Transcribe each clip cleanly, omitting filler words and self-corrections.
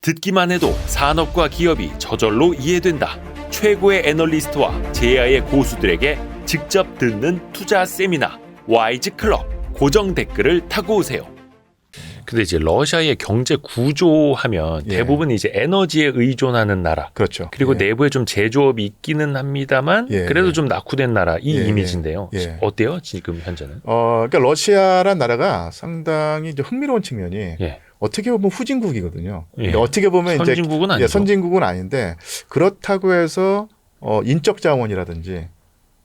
듣기만 해도 산업과 기업이 저절로 이해된다. 최고의 애널리스트와 제야의 고수들에게 직접 듣는 투자 세미나 와이즈 클럽. 고정 댓글을 타고 오세요. 근데 이제 러시아의 경제 구조하면 대부분 이제 에너지에 의존하는 나라. 그렇죠. 그리고 내부에 좀 제조업이 있기는 합니다만 그래도 좀 낙후된 나라 이 이미지인데요. 어때요? 지금 현재는? 그러니까 러시아란 나라가 상당히 이제 흥미로운 측면이 어떻게 보면 후진국이거든요. 그러니까 어떻게 보면 선진국은 이제 아니죠. 선진국은 아닌데 그렇다고 해서 인적 자원이라든지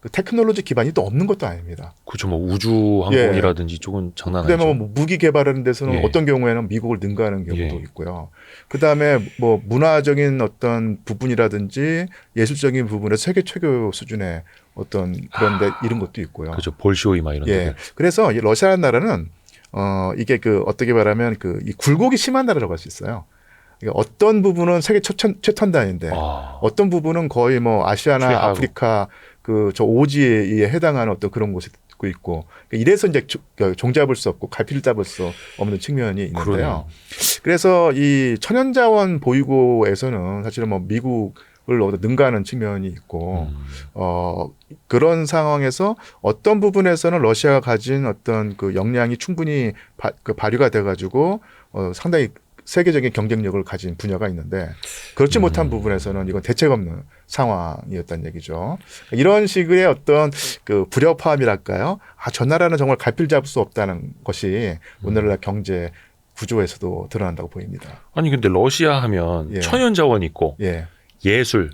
그 테크놀로지 기반이 또 없는 것도 아닙니다. 그렇죠. 뭐 우주항공이라든지 이쪽은 장난 아니죠. 그다음에 뭐 무기 개발하는 데서는 어떤 경우에는 미국을 능가하는 경우도 있고요. 그다음에 뭐 문화적인 어떤 부분이라든지 예술적인 부분에서 세계 최고 수준의 어떤 그런데 이런 것도 있고요. 그렇죠. 볼쇼이 막 이런 데들. 그래서 이 러시아라는 나라는 이게 그 어떻게 말하면 그 이 굴곡이 심한 나라라고 할 수 있어요. 그러니까 어떤 부분은 세계 최첨단인데 어떤 부분은 거의 뭐 아시아나 최하고. 아프리카 그 저 오지에 해당하는 어떤 그런 곳이 있고 그러니까 이래서 이제 종잡을 수 없고 갈피를 잡을 수 없는 측면이 있는데요. 그러네요. 그래서 이 천연자원 보유고에서는 사실은 뭐 미국을 능가하는 측면이 있고 그런 상황에서 어떤 부분에서는 러시아가 가진 어떤 그 역량이 충분히 발휘가 돼가지고 상당히 세계적인 경쟁력을 가진 분야가 있는데 그렇지 못한 부분에서는 이건 대책 없는 상황이었다는 얘기죠. 이런 식의 어떤 그 불협화음이랄까요? 저 나라는 정말 갈피를 잡을 수 없다는 것이 오늘날 경제 구조에서도 드러난다고 보입니다. 아니 근데 러시아 하면 천연자원 있고 예술,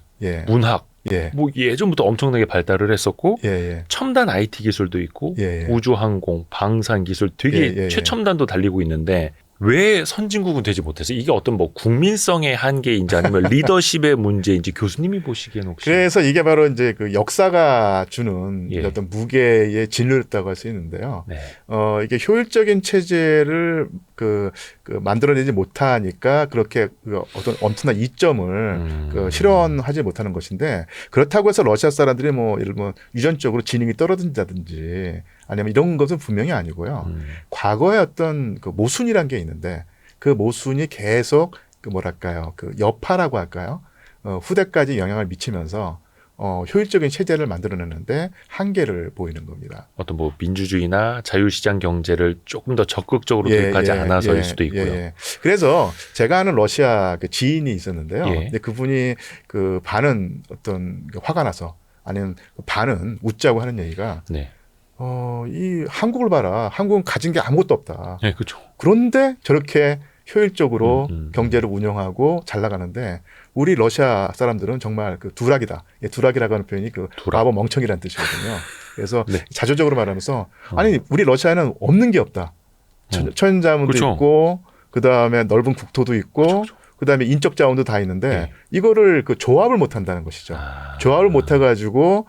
문학 뭐 예전부터 엄청나게 발달을 했었고 첨단 IT 기술도 있고 우주항공, 방산 기술 되게 최첨단도 달리고 있는데 왜 선진국은 되지 못해서 이게 어떤 뭐 국민성의 한계인지 아니면 리더십의 문제인지 교수님이 보시기에는 혹시 그래서 이게 바로 이제 그 역사가 주는 어떤 무게의 진료였다고 할 수 있는데요. 이게 효율적인 체제를 만들어내지 못하니까 그렇게 어떤 엄청난 이점을 실현하지 못하는 것인데 그렇다고 해서 러시아 사람들이 뭐 예를 들면 유전적으로 지능이 떨어진다든지 아니면 이런 것은 분명히 아니고요. 과거에 어떤 그 모순이라는 게 있는데 그 모순이 계속 그 뭐랄까요, 그 여파라고 할까요? 후대까지 영향을 미치면서 효율적인 체제를 만들어내는데 한계를 보이는 겁니다. 어떤 뭐 민주주의나 자유시장 경제를 조금 더 적극적으로 도입하지 않아서일 수도 있고요. 그래서 제가 아는 러시아 그 지인이 있었는데요. 근데 그분이 그 반은 어떤 화가 나서 아니면 반은 웃자고 하는 얘기가 이 한국을 봐라. 한국은 가진 게 아무것도 없다. 그렇죠. 그런데 저렇게 효율적으로 경제를 운영하고 잘 나가는데 우리 러시아 사람들은 정말 그 두락이다. 두락이라고 하는 표현이 그 바보 멍청이라는 뜻이거든요. 그래서 자조적으로 말하면서 아니 우리 러시아는 없는 게 없다. 천연자원도 있고 그다음에 넓은 국토도 있고 그다음에 인적 자원도 다 있는데 이거를 그 조합을 못 한다는 것이죠. 조합을 못 해가지고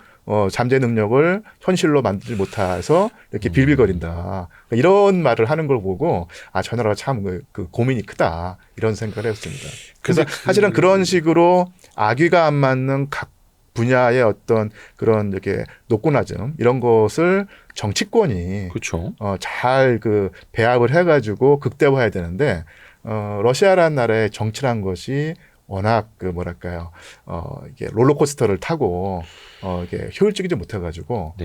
잠재 능력을 현실로 만들지 못해서 이렇게 빌빌거린다. 이런 말을 하는 걸 보고 저 나라가 참 그 고민이 크다 이런 생각을 했습니다. 그래서 사실은 그런 식으로 악의가 안 맞는 각 분야의 어떤 그런 이렇게 높고낮음 이런 것을 정치권이 잘 그 배합을 해가지고 극대화해야 되는데 러시아라는 나라의 정치란 것이 워낙 그 뭐랄까요, 이게 롤러코스터를 타고 이게 효율적이지 못해가지고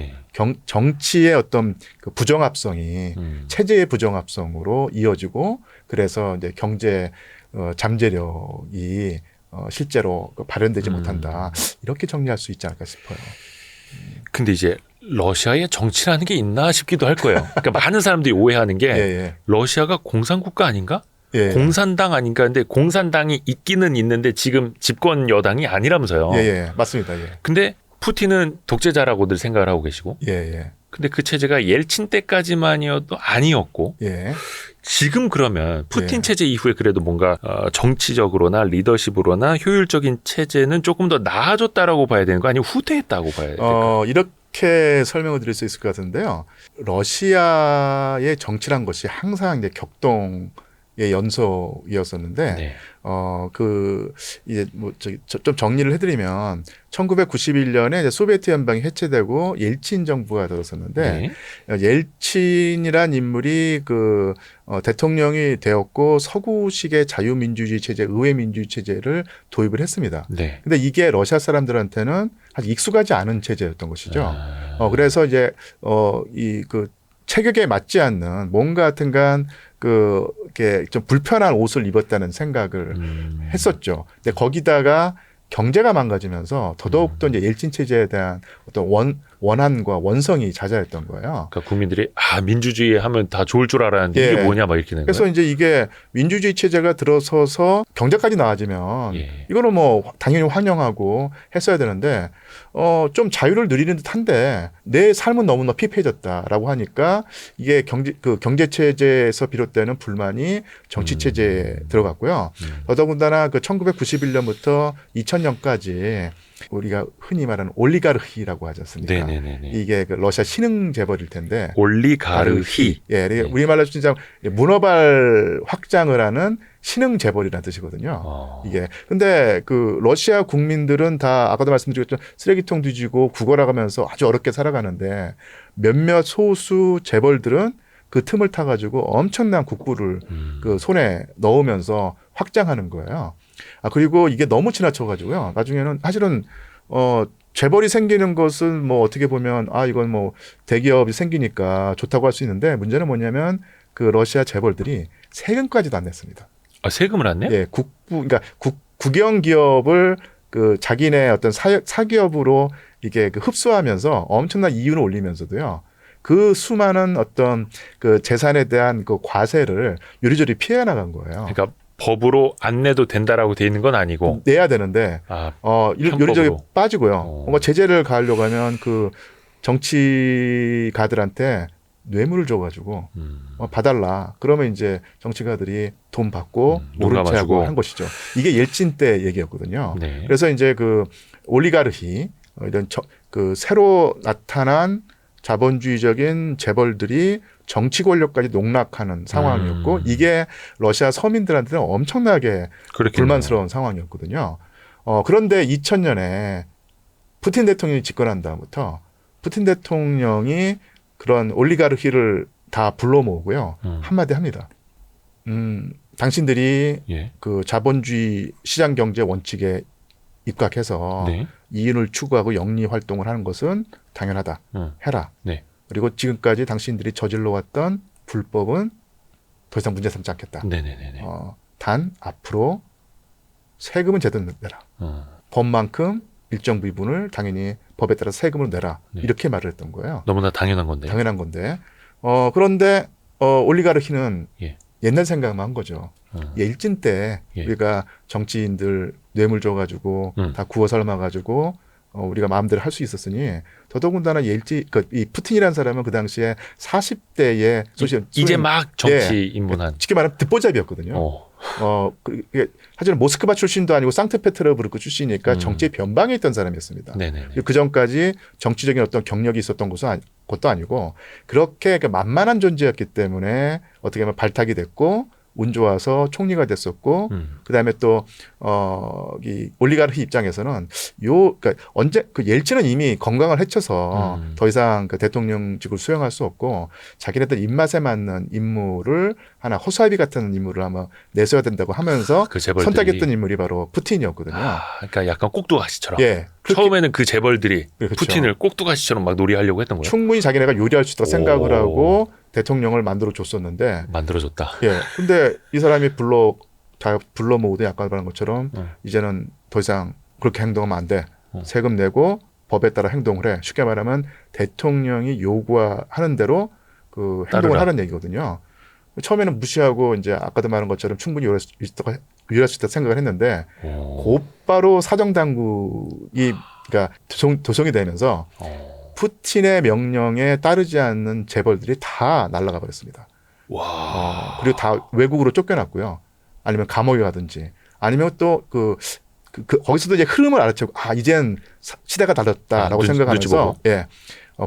정치의 어떤 그 부정합성이 체제의 부정합성으로 이어지고 그래서 이제 경제 잠재력이 실제로 발현되지 못한다 이렇게 정리할 수 있지 않을까 싶어요. 근데 이제 러시아에 정치라는 게 있나 싶기도 할 거예요. 그러니까 많은 사람들이 오해하는 게 러시아가 공산국가 아닌가? 공산당 아닌가? 근데 공산당이 있기는 있는데 지금 집권 여당이 아니라면서요. 맞습니다. 근데 푸틴은 독재자라고들 생각을 하고 계시고. 근데 그 체제가 옐친 때까지만이어도 아니었고. 지금 그러면 푸틴 체제 이후에 그래도 뭔가 정치적으로나 리더십으로나 효율적인 체제는 조금 더 나아졌다라고 봐야 되는 거 아니면 후퇴했다고 봐야 될까요? 이렇게 설명을 드릴 수 있을 것 같은데요. 러시아의 정치란 것이 항상 이제 격동 연속이었었는데 네. 이제 뭐 좀 정리를 해드리면 1991년에 이제 소비에트 연방이 해체되고 옐친 정부가 들었었는데 옐친이란 인물이 대통령이 되었고 서구식의 자유민주주의 체제, 의회 민주주의 체제를 도입을 했습니다. 네. 근데 이게 러시아 사람들한테는 아직 익숙하지 않은 체제였던 것이죠. 그래서 이제 체격에 맞지 않는 뭔가 하여튼간 이렇게 좀 불편한 옷을 입었다는 생각을 했었죠. 근데 거기다가 경제가 망가지면서 더더욱더 이제 옐친 체제에 대한 어떤 원한과 원성이 자자했던 거예요. 그러니까 국민들이 민주주의 하면 다 좋을 줄 알았는데 이게 뭐냐 막 이렇게 된 거예요. 그래서 이제 이게 민주주의 체제가 들어서서 경제까지 나아지면 이거는 뭐 당연히 환영하고 했어야 되는데 좀 자유를 누리는 듯한데 내 삶은 너무나 피폐해졌다라고 하니까 이게 경제 체제에서 비롯되는 불만이 정치 체제에 들어갔고요. 더더군다나 1991년부터 2000년까지 우리가 흔히 말하는 올리가르히라고 하지 않습니까? 네네네. 이게 러시아 신흥 재벌일 텐데. 올리가르히. 우리말로 진짜 문어발 확장을 하는 신흥 재벌이라는 뜻이거든요. 이게. 근데 러시아 국민들은 다 아까도 말씀드렸죠. 쓰레기통 뒤지고 구걸하면서 아주 어렵게 살아가는데 몇몇 소수 재벌들은 그 틈을 타가지고 엄청난 국부를 손에 넣으면서 확장하는 거예요. 그리고 이게 너무 지나쳐가지고요. 나중에는 사실은 재벌이 생기는 것은 뭐 어떻게 보면 이건 뭐 대기업이 생기니까 좋다고 할 수 있는데 문제는 뭐냐면 러시아 재벌들이 세금까지도 안 냈습니다. 세금을 안 내요? 예, 그러니까 국영 기업을 자기네 어떤 사기업으로 이게 흡수하면서 엄청난 이윤을 올리면서도요. 그 수많은 어떤 재산에 대한 과세를 요리조리 피해 나간 거예요. 그러니까 법으로 안 내도 된다라고 돼 있는 건 아니고 내야 되는데 요리조리 빠지고요. 뭔가 제재를 가하려고 하면 정치가들한테 뇌물을 줘가지고 봐달라. 그러면 이제 정치가들이 돈 받고 모른 체하고 한 것이죠. 이게 옐친 때 얘기였거든요. 네. 그래서 이제 올리가르히 이런 새로 나타난 자본주의적인 재벌들이 정치 권력까지 농락하는 상황이었고 이게 러시아 서민들한테는 엄청나게 불만스러운 상황이었거든요. 그런데 2000년에 푸틴 대통령이 집권한 다음부터 푸틴 대통령이 그런 올리가르히를 다 불러 모으고요. 한마디 합니다. 당신들이 자본주의 시장 경제 원칙에 입각해서 이윤을 추구하고 영리 활동을 하는 것은 당연하다. 해라. 그리고 지금까지 당신들이 저질러 왔던 불법은 더 이상 문제 삼지 않겠다. 단 앞으로 세금은 제대로 내라. 법만큼 일정 부분을 당연히 법에 따라 세금을 내라. 이렇게 말을 했던 거예요. 너무나 당연한 건데. 당연한 건데. 그런데 올리가르히는 옛날 생각만 한 거죠. 옐친 때 우리가 정치인들 뇌물 줘가지고 다 구워 삶아가지고 우리가 마음대로 할 수 있었으니 더더군다나 이 푸틴이라는 사람은 그 당시에 40대의 이제 막 정치 입문한 쉽게 말하면 듣보잡이었거든요. 하지만 모스크바 출신도 아니고 상트페테르부르크 출신이니까 정치의 변방에 있던 사람이었습니다. 그 전까지 정치적인 어떤 경력이 있었던 것도 아니고 그렇게 만만한 존재였기 때문에 어떻게 보면 발탁이 됐고 운 좋아서 총리가 됐었고 그다음에 또 이 올리가르히 입장에서는 그러니까 옐친은 이미 건강을 해쳐서 더 이상 대통령직을 수행할 수 없고 자기네들 입맛에 맞는 인물을 하나 호사비 같은 인물을 아마 내세워야 된다고 하면서 선택했던 인물이 바로 푸틴이었거든요. 그러니까 약간 꼭두가시처럼. 처음에는 그 재벌들이 푸틴을 꼭두가시처럼 막 놀이하려고 했던 거예요. 충분히 자기네가 요리할 수 있다고 생각을 하고 대통령을 만들어 줬었는데. 만들어줬다. 근데 이 사람이 다 불러 모으되 아까 말한 것처럼 이제는 더 이상 그렇게 행동하면 안 돼. 세금 내고 법에 따라 행동을 해. 쉽게 말하면 대통령이 요구하는 대로 행동을 하는 얘기거든요. 처음에는 무시하고 이제 아까도 말한 것처럼 충분히 요리할 수 있다 생각을 했는데 곧바로 사정당국이 그러니까 도성이 되면서 푸틴의 명령에 따르지 않는 재벌들이 다 날아가 버렸습니다. 그리고 다 외국으로 쫓겨났고요. 아니면 감옥에 가든지 아니면 또 거기서도 이제 흐름을 알아채고 이젠 시대가 달랐다라고 생각하면서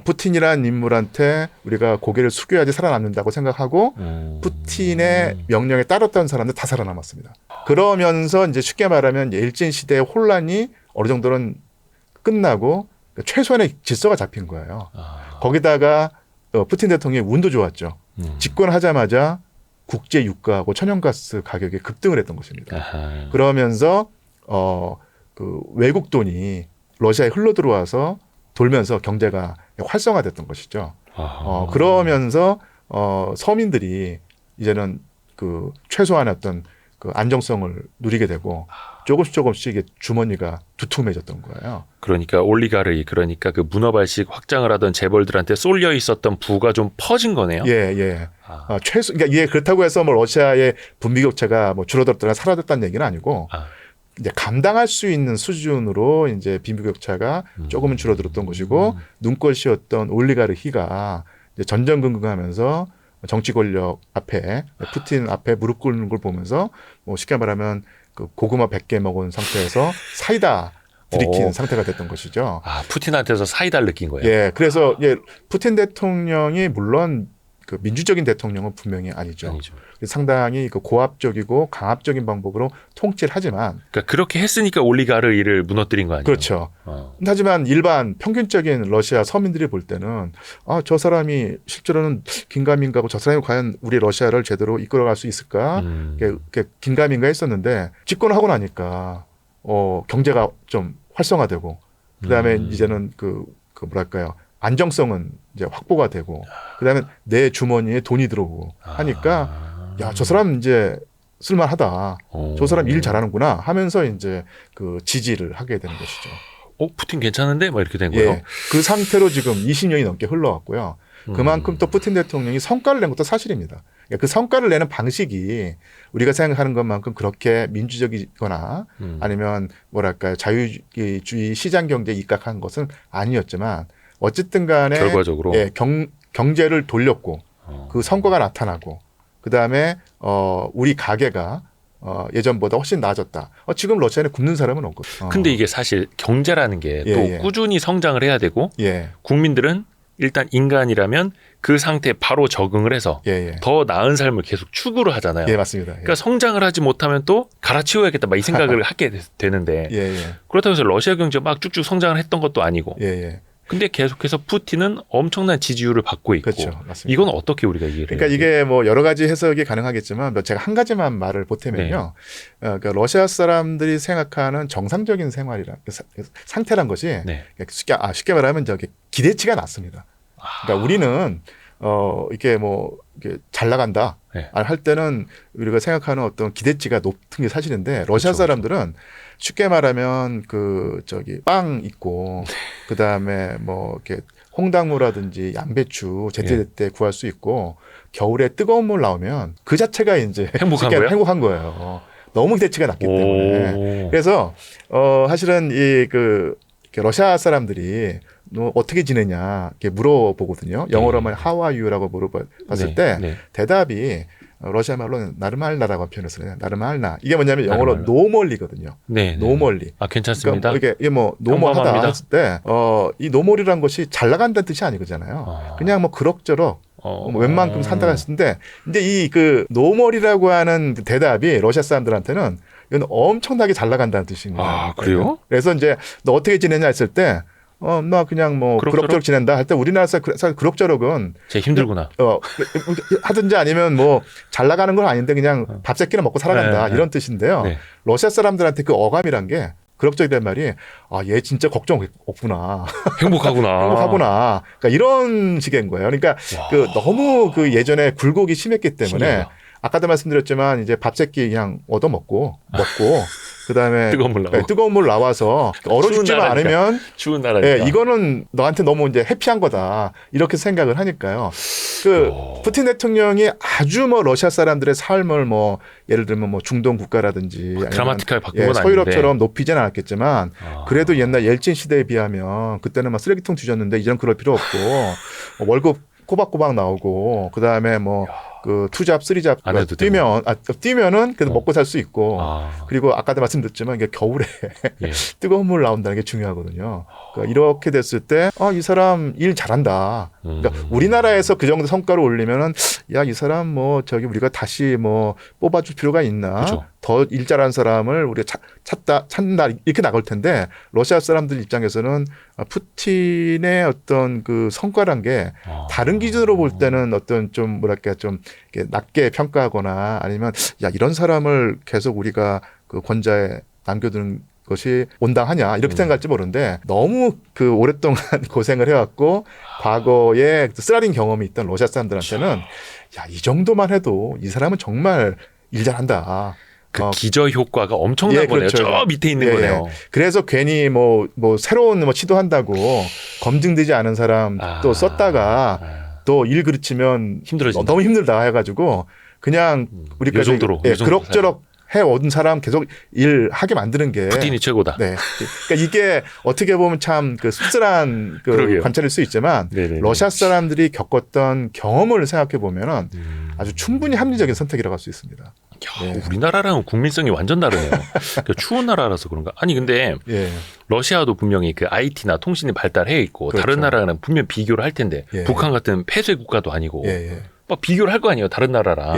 푸틴이라는 인물한테 우리가 고개를 숙여야지 살아남는다고 생각하고 푸틴의 명령에 따랐던 사람들 다 살아남았습니다. 그러면서 이제 쉽게 말하면 일진 시대의 혼란이 어느 정도는 끝나고 최소한의 질서가 잡힌 거예요. 거기다가 푸틴 대통령이 운도 좋았죠. 집권하자마자 국제 유가하고 천연가스 가격이 급등을 했던 것입니다. 그러면서 그 외국 돈이 러시아에 흘러 들어와서 돌면서 경제가 활성화됐던 것이죠. 그러면서 서민들이 이제는 그 최소한의 어떤 그 안정성을 누리게 되고 조금씩 주머니가 두툼해졌던 거예요. 그러니까 올리가르이, 그러니까 그 문어발식 확장을 하던 재벌들한테 쏠려 있었던 부가 좀 퍼진 거네요. 예. 그러니까 이게 그렇다고 해서 뭐 러시아의 분비 격차가 뭐 줄어들었거나 사라졌다는 얘기는 아니고 이제 감당할 수 있는 수준으로 이제 빈부 격차가 조금은 줄어들었던 것이고 눈꽃이었던 올리가르히가 이제 전전긍긍하면서 정치 권력 앞에 푸틴 앞에 무릎 꿇는 걸 보면서 뭐 쉽게 말하면 그 고구마 100개 먹은 상태에서 사이다 들이킨 상태가 됐던 것이죠. 푸틴한테서 사이다를 느낀 거예요. 예, 그래서 푸틴 대통령이 물론 그 민주적인 대통령은 분명히 아니죠. 상당히 그 고압적이고 강압적인 방법으로 통치를 하지만, 그러니까 그렇게 했으니까 올리가르이를 무너뜨린 거 아니에요? 그렇죠. 하지만 일반 평균적인 러시아 서민들이 볼 때는 저 사람이 실제로는 긴가민가고 저 사람이 과연 우리 러시아를 제대로 이끌어갈 수 있을까? 긴가민가 했었는데 집권하고 나니까 경제가 좀 활성화되고 그다음에 이제는 그 뭐랄까요? 안정성은 이제 확보가 되고 그다음에 내 주머니에 돈이 들어오고 하니까 야, 저 사람 이제 쓸만하다. 저 사람 일 잘하는구나 하면서 이제 그 지지를 하게 되는 것이죠. 푸틴 괜찮은데? 막 이렇게 된 거예요. 예, 그 상태로 지금 20년이 넘게 흘러왔고요. 그만큼 또 푸틴 대통령이 성과를 낸 것도 사실입니다. 그 성과를 내는 방식이 우리가 생각하는 것만큼 그렇게 민주적이거나 아니면 뭐랄까요 자유주의 시장 경제에 입각한 것은 아니었지만 어쨌든 간에 결과적으로 경제를 돌렸고 그 성과가 나타나고 그다음에 우리 가계가 예전보다 훨씬 나아졌다. 지금 러시아에 굶는 사람은 없거든요. 근데 이게 사실 경제라는 게 또 꾸준히 성장을 해야 되고 국민들은 일단 인간이라면 그 상태에 바로 적응을 해서 더 나은 삶을 계속 추구를 하잖아요. 예, 맞습니다. 그러니까 성장을 하지 못하면 또 갈아치워야겠다 막 이 생각을 하게 되는데 그렇다고 해서 러시아 경제가 막 쭉쭉 성장을 했던 것도 아니고 근데 계속해서 푸틴은 엄청난 지지율을 받고 있고 그렇죠. 맞습니다. 이건 어떻게 우리가 이해를 해야 그러니까 이게 뭐 여러 가지 해석이 가능하겠지만 제가 한 가지만 말을 보태면요. 그러니까 러시아 사람들이 생각하는 정상적인 생활이란 상태란 것이 쉽게 말하면 기대치가 낮습니다. 그러니까 우리는 이게 뭐 이게 잘 나간다 할 때는 우리가 생각하는 어떤 기대치가 높은 게 사실인데 러시아 사람들은 쉽게 말하면 빵 있고 그다음에 뭐 이렇게 홍당무라든지 양배추 제때제때 구할 수 있고 겨울에 뜨거운 물 나오면 그 자체가 이제 행복한 거예요. 너무 기대치가 낮기 때문에. 그래서 사실은 러시아 사람들이 너 어떻게 지내냐 이렇게 물어보거든요. 영어로 하면 How are you라고 물어봤을 때 대답이 러시아 말로는 나르말나라고 표현했어요. 나르말나. 이게 뭐냐면 영어로 노멀리거든요. 노멀리. 괜찮습니다. 그러니까 이게 뭐 노멀하다 했을 때 이 노멀이라는 것이 잘 나간다는 뜻이 아니거든요. 그냥 뭐 그럭저럭 뭐 웬만큼 산다고 했을 때 이제 이 노멀이라고 하는 대답이 러시아 사람들한테는 이건 엄청나게 잘 나간다는 뜻인 거예요. 그래요? 그래서 이제 너 어떻게 지내냐 했을 때 나 그냥 뭐 그럭저럭 지낸다 할 때 우리나라에서 그럭저럭은 제 힘들구나. 하든지 아니면 뭐 잘 나가는 건 아닌데 그냥 밥 세 끼는 먹고 살아간다 이런 뜻인데요. 러시아 사람들한테 그 어감이란 게 그럭저럭이란 말이 얘 진짜 걱정 없구나. 행복하구나. 그러니까 이런 식인 거예요. 그러니까 너무 예전에 굴곡이 심했기 때문에 신기하다. 아까도 말씀드렸지만 이제 밥 세 끼 그냥 얻어 먹고 그다음에 뜨거운 물 나와서 얼어 죽지만 않으면 추운 나라니까. 이거는 너한테 너무 이제 해피한 거다 이렇게 생각을 하니까요. 푸틴 대통령이 아주 뭐 러시아 사람들의 삶을 뭐 예를 들면 뭐 중동 국가라든지 드라마틱하게 바꾼 건 서유럽처럼 높이지는 않았겠지만 그래도 옛날 옐친 시대에 비하면 그때는 막 쓰레기통 뒤졌는데 이제는 그럴 필요 없고 월급 꼬박꼬박 나오고 그다음에 뭐 그 투잡, 쓰리잡 뛰면은 그래도 먹고 살 수 있고 그리고 아까도 말씀드렸지만 이게 겨울에 예. 뜨거운 물 나온다는 게 중요하거든요. 그러니까 이렇게 됐을 때 이 사람 일 잘한다. 그러니까 우리나라에서 그 정도 성과를 올리면은 야, 이 사람 뭐 저기 우리가 다시 뭐 뽑아줄 필요가 있나? 그쵸. 더 일 잘하는 사람을 우리가 찾다 이렇게 나갈 텐데 러시아 사람들 입장에서는 푸틴의 어떤 그 성과란 게 다른 기준으로 볼 때는 어떤 좀 뭐랄까 좀 낮게 평가하거나 아니면 야, 이런 사람을 계속 우리가 그 권좌에 남겨두는 것이 온당하냐 이렇게 생각할지 모르는데 너무 그 오랫동안 고생을 해왔고 과거에 쓰라린 경험이 있던 러시아 사람들한테는 야, 이 정도만 해도 이 사람은 정말 일 잘한다. 그 기저 효과가 엄청난 거네요. 그렇죠. 저 밑에 있는 거네요. 그래서 괜히 뭐 새로운 뭐 시도한다고 검증되지 않은 사람 또 썼다가 또 일 그르치면 너무 힘들다 해가지고 그냥 우리까지 그럭저럭 해오던 사람 계속 일하게 만드는 게 푸틴이 최고다. 네. 그러니까 이게 어떻게 보면 참 그 씁쓸한 그 관찰일 수 있지만 네네네. 러시아 사람들이 겪었던 경험을 생각해 보면은 아주 충분히 합리적인 선택이라고 할 수 있습니다. 야, 네. 우리나라랑은 국민성이 완전 다르네요. 그러니까 추운 나라라서 그런가? 아니 근데 예. 러시아도 분명히 그 IT나 통신이 발달해 있고 그렇죠. 다른 나라랑 분명 비교를 할 텐데 예. 북한 같은 폐쇄 국가도 아니고 예. 막 비교를 할 거 아니에요, 다른 나라랑.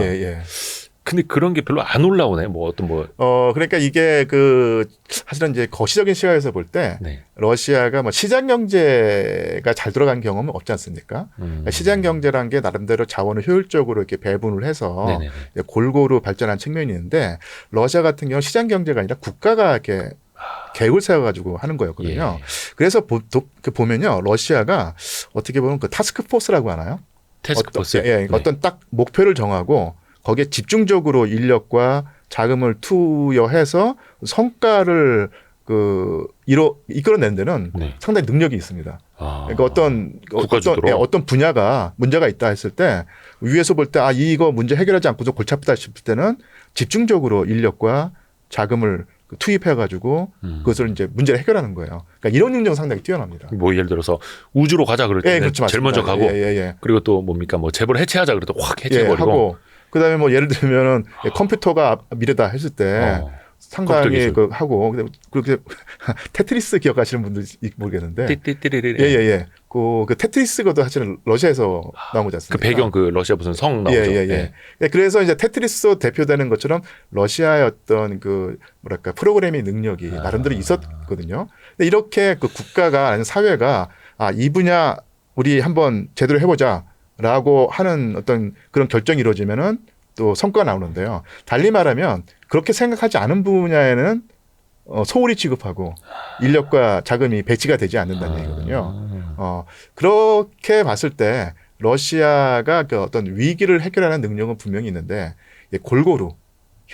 근데 그런 게 별로 안 올라오네. 뭐 어떤 뭐. 그러니까 이게 그 사실은 이제 거시적인 시각에서 볼 때 네. 러시아가 뭐 시장 경제가 잘 들어간 경험은 없지 않습니까? 시장 경제란 게 나름대로 자원을 효율적으로 이렇게 배분을 해서 골고루 발전한 측면이 있는데 러시아 같은 경우는 시장 경제가 아니라 국가가 이렇게 계획을 세워가지고 하는 거였거든요. 예. 그래서 보면요, 러시아가 어떻게 보면 그 타스크포스라고 하나요? 타스크포스. 어떤 딱 목표를 정하고 거기에 집중적으로 인력과 자금을 투여해서 성과를 이끌어낸 데는 상당히 능력이 있습니다. 그러니까 어떤 분야가 문제가 있다 했을 때 위에서 볼 때 이거 문제 해결하지 않고서 골치 아프다 싶을 때는 집중적으로 인력과 자금을 투입해가지고 그것을 이제 문제를 해결하는 거예요. 그러니까 이런 능력은 상당히 뛰어납니다. 뭐 예를 들어서 우주로 가자 그럴 때 그렇죠, 제일 먼저 가고 그리고 또 뭡니까 뭐 재벌 해체하자 그럴 때 확 해체해버리고 그다음에 뭐 예를 들면은 컴퓨터가 미래다 했을 때 상당히 하고 그렇게 테트리스 기억하시는 분들 모르겠는데 그 테트리스가도 사실은 러시아에서 나온 거지 않습니까? 그 배경 그 러시아 무슨 성 나오죠. 그래서 이제 테트리스 대표되는 것처럼 러시아의 어떤 그 뭐랄까 프로그래밍 능력이 나름대로 있었거든요. 근데 이렇게 그 국가가 아니면 사회가 이 분야 우리 한번 제대로 해보자. 라고 하는 어떤 그런 결정이 이루어지면은 또 성과가 나오는데요. 달리 말하면 그렇게 생각하지 않은 분야에는 소홀히 취급하고 인력과 자금이 배치가 되지 않는다는 얘기거든요. 그렇게 봤을 때 러시아가 그 어떤 위기를 해결하는 능력은 분명히 있는데 골고루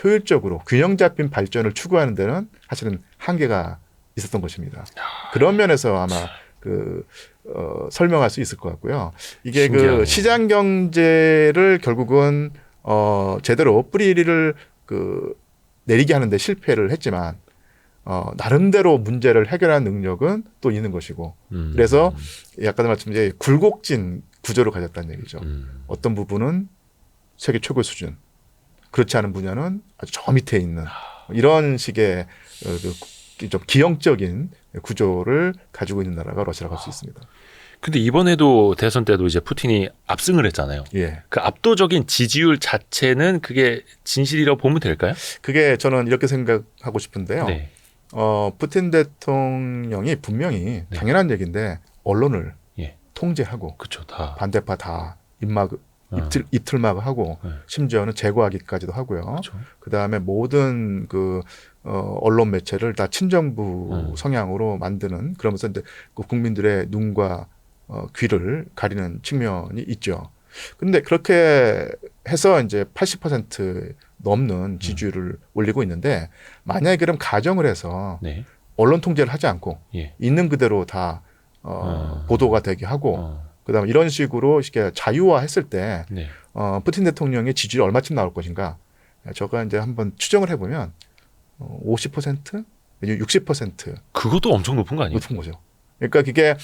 효율적으로 균형 잡힌 발전을 추구하는 데는 사실은 한계가 있었던 것입니다. 그런 면에서 아마 설명할 수 있을 것 같고요. 이게 신기하네. 그 시장 경제를 결국은 제대로 뿌리를 내리게 하는데 실패를 했지만 나름대로 문제를 해결하는 능력은 또 있는 것이고 그래서 아까도 말씀드린 굴곡진 구조를 가졌다는 얘기죠. 어떤 부분은 세계 최고 수준, 그렇지 않은 분야는 아주 저 밑에 있는 이런 식의 좀 기형적인 구조를 가지고 있는 나라가 러시아라고 할 수 있습니다. 근데 이번에도 대선 때도 이제 푸틴이 압승을 했잖아요. 예. 그 압도적인 지지율 자체는 그게 진실이라고 보면 될까요? 그게 저는 이렇게 생각하고 싶은데요. 네. 푸틴 대통령이 분명히 당연한 얘기인데 언론을 통제하고 그쵸, 다. 반대파 다 입틀막하고 심지어는 제거하기까지도 하고요. 그 다음에 모든 언론 매체를 다 친정부 성향으로 만드는 그러면서 이제 국민들의 눈과 귀를 가리는 측면이 있죠. 근데 그렇게 해서 이제 80% 넘는 지지율을 올리고 있는데 만약에 그럼 가정을 해서 언론 통제를 하지 않고 있는 그대로 다 보도가 되게 하고 그다음에 이런 식으로 이렇게 자유화했을 때 푸틴 대통령의 지지율이 얼마쯤 나올 것인가? 제가 이제 한번 추정을 해보면 50%, 60% 그것도 엄청 높은 거 아니에요? 높은 거죠. 그러니까 그게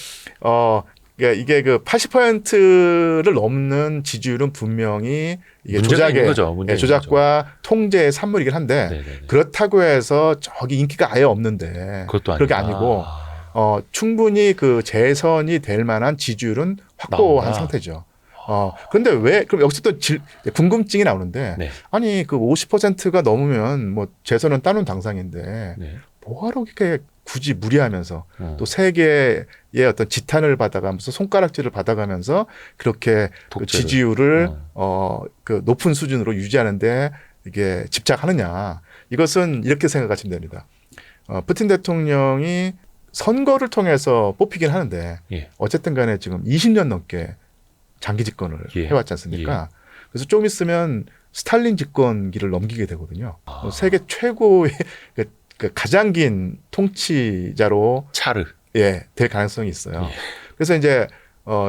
그러니까 이게 그 80%를 넘는 지지율은 분명히 이게 조작과 통제의 산물이긴 한데 네네네. 그렇다고 해서 저기 인기가 아예 없는데 그렇게 아니고 충분히 그 재선이 될 만한 지지율은 확보한 나온다. 상태죠. 그런데 왜 그럼 여기서 또 궁금증이 나오는데 네. 아니 그 50%가 넘으면 뭐 재선은 따놓은 당상인데 네. 뭐하러 이렇게 굳이 무리하면서 또 세계의 어떤 지탄을 받아가면서 손가락질을 받아가면서 그렇게 그 지지율을 그 높은 수준으로 유지하는데 이게 집착하느냐. 이것은 이렇게 생각하시면 됩니다. 푸틴 대통령이 선거를 통해서 뽑히긴 하는데 예. 어쨌든 간에 지금 20년 넘게 장기 집권을 해왔지 않습니까? 그래서 좀 있으면 스탈린 집권기를 넘기게 되거든요. 세계 최고의 그 가장 긴 통치자로 차르 될 가능성이 있어요. 그래서 이제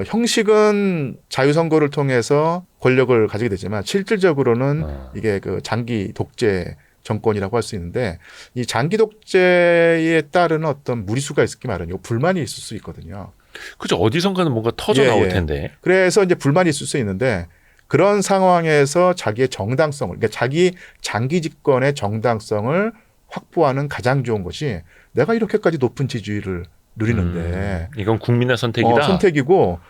형식은 자유선거를 통해서 권력을 가지게 되지만 실질적으로는 이게 그 장기 독재 정권이라고 할 수 있는데 이 장기 독재에 따르는 어떤 무리수가 있기 마련이고 불만이 있을 수 있거든요. 그죠. 어디선가는 뭔가 터져 나올 텐데. 그래서 이제 불만이 있을 수 있는데 그런 상황에서 자기의 정당성을, 그러니까 자기 장기 집권의 정당성을 확보하는 가장 좋은 것이 내가 이렇게까지 높은 지지율을 누리는데 이건 국민의 선택이다. 선택이고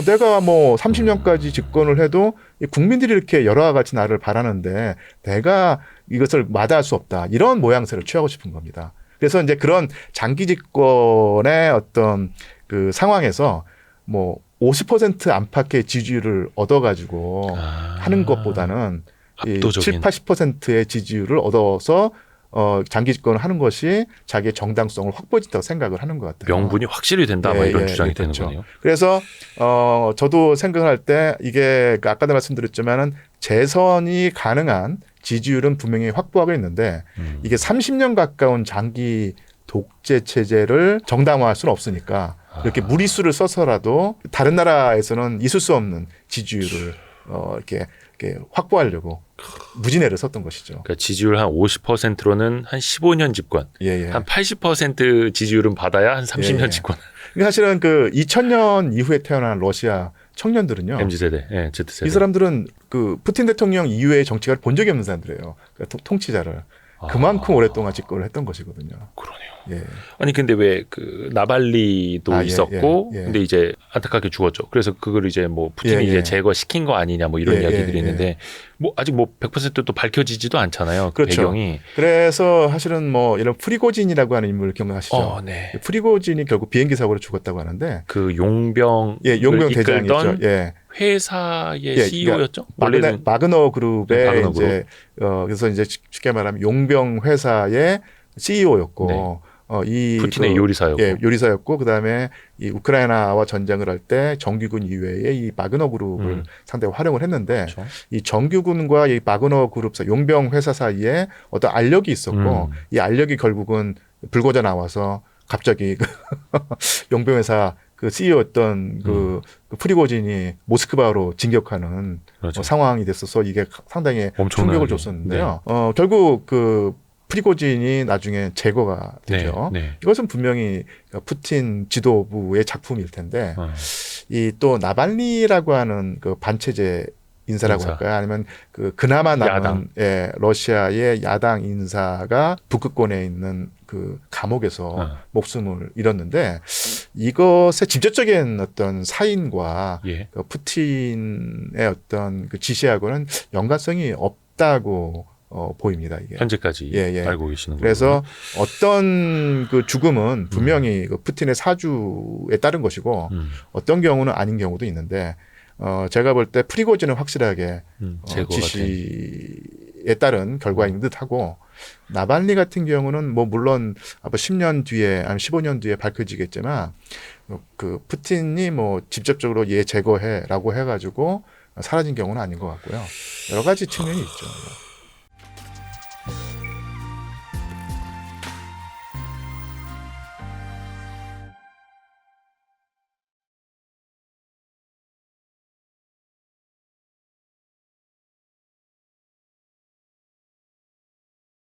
내가 뭐 30년까지 집권을 해도 국민들이 이렇게 여러 가지 나를 바라는데 내가 이것을 마다할 수 없다. 이런 모양새를 취하고 싶은 겁니다. 그래서 이제 그런 장기 집권의 어떤 그 상황에서 뭐 50% 안팎의 지지율을 얻어가지고 하는 것보다는 압도적인. 7, 80%의 지지율을 얻어서 장기 집권을 하는 것이 자기의 정당성을 확보해준다고 생각을 하는 것 같아요. 명분이 확실히 된다. 이런 주장이 되는 거네요. 그래서 저도 생각할 때 이게 아까도 말씀드렸지만은 재선이 가능한 지지율은 분명히 확보하고 있는데 이게 30년 가까운 장기 독재 체제를 정당화할 수는 없으니까 이렇게 무리수를 써서라도 다른 나라에서는 있을 수 없는 지지율을 이렇게 확보하려고 무진해를 썼던 것이죠. 그러니까 지지율 한 50%로는 한 15년 집권, 한 80% 지지율은 받아야 한 30년 집권. 사실은 그 2000년 이후에 태어난 러시아 청년들은요. MZ세대, Z세대. 이 사람들은 그 푸틴 대통령 이후의 정치가를 본 적이 없는 사람들이에요. 그러니까 통치자를. 그만큼 오랫동안 집권을 했던 것이거든요. 그러네요. 아니 근데 왜 그 나발리도 있었고 근데 이제 안타깝게 죽었죠. 그래서 그걸 이제 뭐 푸틴이 이제 제거시킨 거 아니냐 뭐 이런 이야기들이 있는데 뭐 아직 뭐 100%또 밝혀지지도 않잖아요. 그 그렇죠. 배경이. 그래서 사실은 뭐 이런 프리고진이라고 하는 인물 기억나시죠? 네. 프리고진이 결국 비행기 사고로 죽었다고 하는데 그 용병 대장이죠. 회사의 CEO였죠. 그러니까 마그너 그룹의 이제 그래서 이제 쉽게 말하면 용병 회사의 CEO였고 이 푸틴의 요리사였고, 요리사였고 그다음에 이 우크라이나와 전쟁을 할 때 정규군 이외에 이 마그너 그룹을 상당히 활용을 했는데 이 정규군과 이 마그너 그룹사 용병 회사 사이에 어떤 알력이 있었고 이 알력이 결국은 불거져 나와서 갑자기 용병 회사 그 CEO였던 그 프리고진이 모스크바로 진격하는 상황이 됐어서 이게 상당히 충격을 줬었는데요. 결국 그 프리고진이 나중에 제거가 되죠. 이것은 분명히 푸틴 지도부의 작품일 텐데 이 또 나발리라고 하는 그 반체제 인사라고 할까요? 아니면 그 그나마 남은 러시아의 야당 인사가 북극권에 있는 그 감옥에서 목숨을 잃었는데 이것의 직접적인 어떤 사인과 그 푸틴의 어떤 그 지시하고는 연관성이 없다고 보입니다. 이게 현재까지 알고 계시는 거예요. 그래서 어떤 그 죽음은 분명히 그 푸틴의 사주에 따른 것이고 어떤 경우는 아닌 경우도 있는데 제가 볼 때 프리고진은 확실하게 지시에 따른 결과인 듯하고 나발리 같은 경우는 뭐 물론 아마 10년 뒤에 아니면 15년 뒤에 밝혀지겠지만 그 푸틴이 뭐 직접적으로 얘 제거해라고 해가지고 사라진 경우는 아닌 것 같고요. 여러 가지 측면이 있죠.